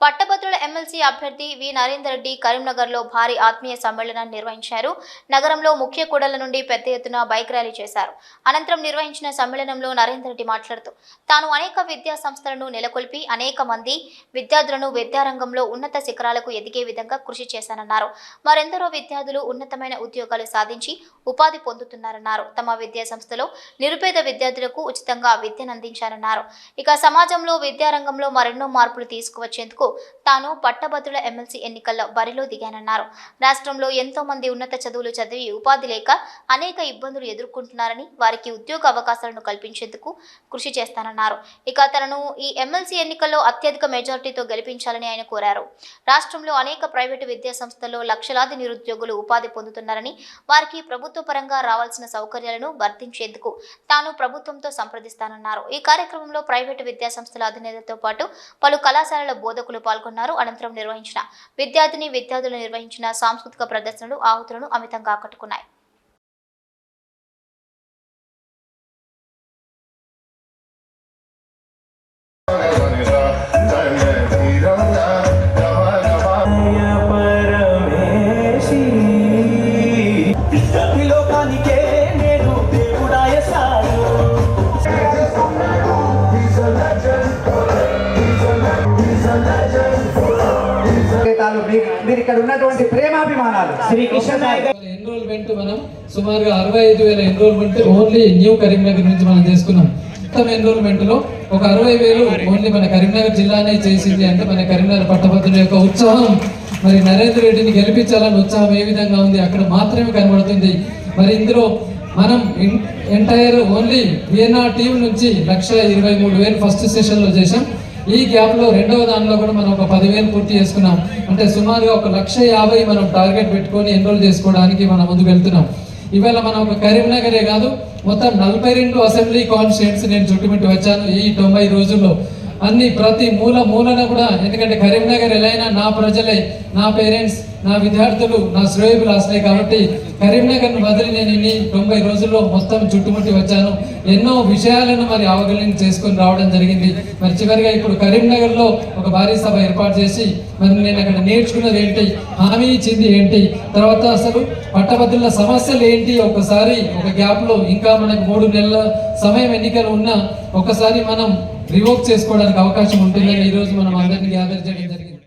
పట్టభద్రుల ఎమ్మెల్సీ అభ్యర్థి వి నరేందర్ రెడ్డి కరీంనగర్లో భారీ ఆత్మీయ సమ్మేళనాన్ని నిర్వహించారు. నగరంలో ముఖ్య కూడళ్ల నుండి పెద్ద ఎత్తున బైక్ ర్యాలీ చేశారు. అనంతరం నిర్వహించిన సమ్మేళనంలో నరేందర్ రెడ్డి మాట్లాడుతూ తాను అనేక విద్యా సంస్థలను నెలకొల్పి అనేక మంది విద్యార్థులను విద్యారంగంలో ఉన్నత శిఖరాలకు ఎదిగే విధంగా కృషి చేశానన్నారు. మరెందరో విద్యార్థులు ఉన్నతమైన ఉద్యోగాలు సాధించి ఉపాధి పొందుతున్నారన్నారు. తమ విద్యా సంస్థలో నిరుపేద విద్యార్థులకు ఉచితంగా విద్యను అందించారన్నారు. ఇక సమాజంలో విద్యారంగంలో మరెన్నో మార్పులు తీసుకువచ్చేందుకు తాను పట్టభద్రుల ఎమ్మెల్సీ ఎన్నికల్లో బరిలో దిగానన్నారు. రాష్ట్రంలో ఎంతో మంది ఉన్నత చదువులు చదివి ఉపాధి లేక అనేక ఇబ్బందులు ఎదుర్కొంటున్నారని వారికి ఉద్యోగ అవకాశాలను కల్పించేందుకు కృషి చేస్తానన్నారు. ఇక తనను ఈ ఎమ్మెల్సీ ఎన్నికల్లో అత్యధిక మెజారిటీతో గెలిపించాలని ఆయన కోరారు. రాష్ట్రంలో అనేక ప్రైవేటు విద్యా సంస్థల్లో లక్షలాది నిరుద్యోగులు ఉపాధి పొందుతున్నారని వారికి ప్రభుత్వ పరంగా రావాల్సిన సౌకర్యాలను వర్తించేందుకు తాను ప్రభుత్వంతో సంప్రదిస్తానన్నారు. ఈ కార్యక్రమంలో ప్రైవేటు విద్యా సంస్థల అధినేతలతో పాటు పలు కళాశాలల బోధకులు పాల్గొన్నారు. అనంతరం విద్యార్థులు నిర్వహించిన సాంస్కృతిక ప్రదర్శనలు ఆహుతులను అమితంగా ఆకట్టుకున్నాయి. ఇక్కడ ఉన్నటువంటి ప్రేమాభిమానాలు శ్రీకృష్ణ ఎన్రోల్మెంట్ మనం సుమారుగా 65,000 ఎన్రోల్మెంట్ ఓన్లీ న్యూ కరీంనగర్ నుంచి మనం చేసుకున్నాం. మొత్తం ఎన్రోల్మెంట్ లో ఒక 60,000 ఓన్లీ మన కరీంనగర్ జిల్లానే చేసింది. అంటే మన కరీంనగర్ పట్టభద్రుల యొక్క ఉత్సాహం, మరి నరేందర్ రెడ్డిని గెలిపించాలని ఉత్సాహం ఏ విధంగా ఉంది అక్కడ మాత్రమే కనబడుతుంది. మరి ఇందులో మనం ఎంటైర్ ఓన్లీ విఎన్ఆర్ టీం నుంచి 1,23,000 ఫస్ట్ సెషన్ లో చేసాం. ఈ గ్యాప్ లో రెండవ దానిలో కూడా మనం ఒక 10,000 పూర్తి చేసుకున్నాం. అంటే సుమారుగా 1,50,000 మనం టార్గెట్ పెట్టుకొని ఎన్రోల్ చేసుకోవడానికి మనం ముందుకు వెళ్తున్నాం. ఇవాళ మనం ఒక కరీంనగరే కాదు, మొత్తం 42 అసెంబ్లీ కాన్స్టిట్యూయెంట్స్ నేను చుట్టుముట్టి వచ్చాను ఈ 90 రోజుల్లో. అన్ని ప్రతి మూలన కూడా, ఎందుకంటే కరీంనగర్ ఎలా అయినా నా ప్రజలే, నా పేరెంట్స్, నా విద్యార్థులు, నా శ్రేయోభిలాషులే కాబట్టి కరీంనగర్ను వదిలి నేను ఇన్ని 90 రోజుల్లో మొత్తం చుట్టుముట్టి వచ్చాను. ఎన్నో విషయాలను మరి అవగాహన చేసుకొని రావడం జరిగింది. మరి చివరిగా ఇప్పుడు కరీంనగర్లో ఒక భారీ సభ ఏర్పాటు చేసి మరి నేను అక్కడ నేర్చుకున్నది ఏంటి, హామీ ఇచ్చింది ఏంటి, తర్వాత అసలు పట్టభద్రుల సమస్యలు ఏంటి, ఒకసారి ఒక గ్యాప్లో ఇంకా మనకు 3 నెలల సమయం ఎన్నికలు ఉన్నా ఒకసారి మనం రివోక్ చేసుకోవడానికి అవకాశం ఉంటుందని ఈరోజు మనం అందరినీ గ్యాదర్ చేయడం జరిగింది.